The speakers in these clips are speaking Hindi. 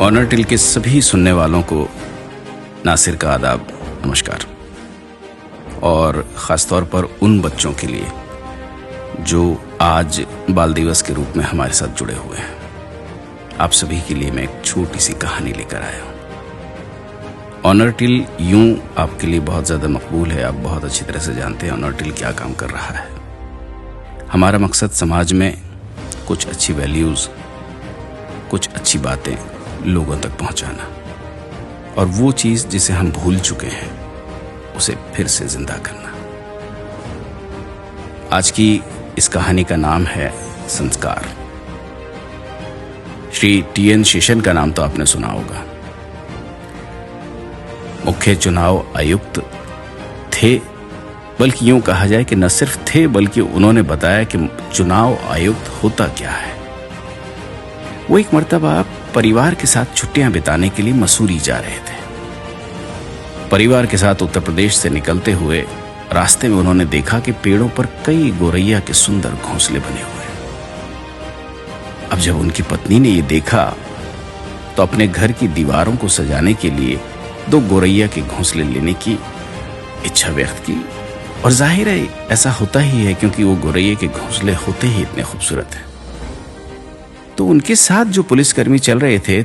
ऑनर टिल के सभी सुनने वालों को नासिर का आदाब, नमस्कार। और ख़ास तौर पर उन बच्चों के लिए जो आज बाल दिवस के रूप में हमारे साथ जुड़े हुए हैं, आप सभी के लिए मैं एक छोटी सी कहानी लेकर आया हूँ। ऑनर टिल यूं आपके लिए बहुत ज़्यादा मकबूल है, आप बहुत अच्छी तरह से जानते हैं ऑनर टिल क्या काम कर रहा है। हमारा मकसद समाज में कुछ अच्छी वैल्यूज़, कुछ अच्छी बातें लोगों तक पहुंचाना, और वो चीज़ जिसे हम भूल चुके हैं उसे फिर से जिंदा करना। आज की इस कहानी का नाम है संस्कार। श्री टी.एन. शेषन का नाम तो आपने सुना होगा। मुख्य चुनाव आयुक्त थे, बल्कि यूं कहा जाए कि न सिर्फ थे बल्कि उन्होंने बताया कि चुनाव आयुक्त होता क्या है। वो एक मर्तबा परिवार के साथ छुट्टियां बिताने के लिए मसूरी जा रहे थे। परिवार के साथ उत्तर प्रदेश से निकलते हुए रास्ते में उन्होंने देखा कि पेड़ों पर कई गोरैया के सुंदर घोंसले बने हुए। अब जब उनकी पत्नी ने ये देखा तो अपने घर की दीवारों को सजाने के लिए 2 गोरैया के घोंसले लेने की इच्छा व्यक्त की। और जाहिर है ऐसा होता ही है, क्योंकि वो गोरैया के घोंसले होते ही इतने खूबसूरत हैं। तो उनके साथ जो पुलिसकर्मी चल रहे थे,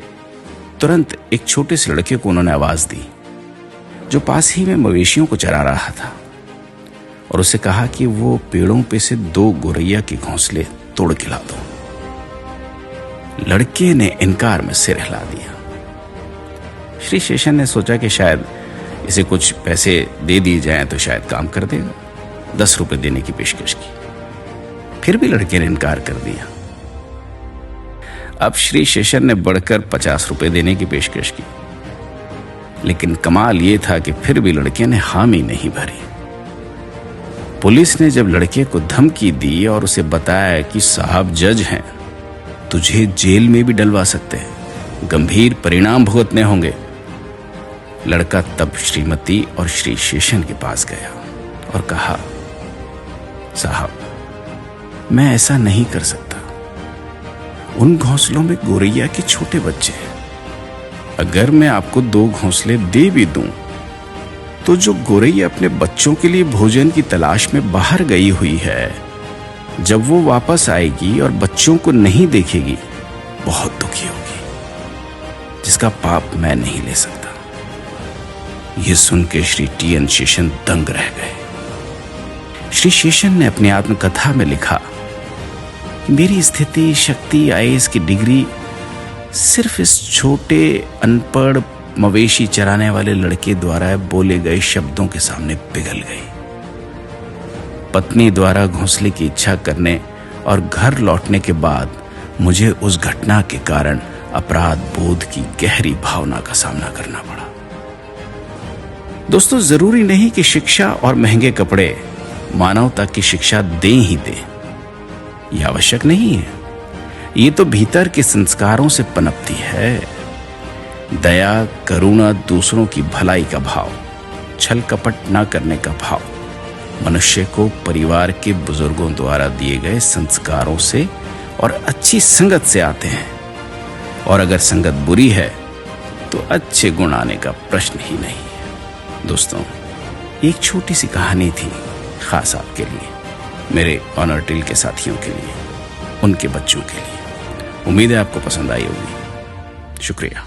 तुरंत एक छोटे से लड़के को उन्होंने आवाज दी जो पास ही में मवेशियों को चरा रहा था, और उसे कहा कि वो पेड़ों पे से 2 गोरैया के घोंसले तोड़ के ला दो। लड़के ने इनकार में सिर हिला दिया। श्री शेषन ने सोचा कि शायद इसे कुछ पैसे दे दिए जाएं तो शायद काम कर देगा। 10 रुपए देने की पेशकश की, फिर भी लड़के ने इनकार कर दिया। अब श्री शेषन ने बढ़कर 50 रुपए देने की पेशकश की, लेकिन कमाल ये था कि फिर भी लड़के ने हामी नहीं भरी। पुलिस ने जब लड़के को धमकी दी और उसे बताया कि साहब जज हैं, तुझे जेल में भी डलवा सकते हैं, गंभीर परिणाम भुगतने होंगे, लड़का तब श्रीमती और श्री शेषन के पास गया और कहा, साहब मैं ऐसा नहीं कर सकता, उन घोंसलों में गोरैया के छोटे बच्चे हैं। अगर मैं आपको 2 घोंसले दे भी दूं तो जो गोरैया अपने बच्चों के लिए भोजन की तलाश में बाहर गई हुई है, जब वो वापस आएगी और बच्चों को नहीं देखेगी, बहुत दुखी होगी, जिसका पाप मैं नहीं ले सकता। ये सुन के श्री टी.एन. शेषन दंग रह गए। श्री शेषन ने अपनी आत्मकथा में लिखा कि मेरी स्थिति, शक्ति, आईएएस की डिग्री सिर्फ इस छोटे अनपढ़ मवेशी चराने वाले लड़के द्वारा बोले गए शब्दों के सामने पिघल गई। पत्नी द्वारा घोंसले की इच्छा करने और घर लौटने के बाद मुझे उस घटना के कारण अपराध बोध की गहरी भावना का सामना करना पड़ा। दोस्तों, जरूरी नहीं कि शिक्षा और महंगे कपड़े मानवता की शिक्षा दें ही दें, यह आवश्यक नहीं है। ये तो भीतर के संस्कारों से पनपती है। दया, करुणा, दूसरों की भलाई का भाव, छल कपट ना करने का भाव मनुष्य को परिवार के बुजुर्गों द्वारा दिए गए संस्कारों से और अच्छी संगत से आते हैं। और अगर संगत बुरी है तो अच्छे गुण आने का प्रश्न ही नहीं है। दोस्तों, एक छोटी सी कहानी थी, खास आपके लिए, मेरे ऑनर टिल के साथियों के लिए, उनके बच्चों के लिए। उम्मीद है आपको पसंद आई होगी। शुक्रिया।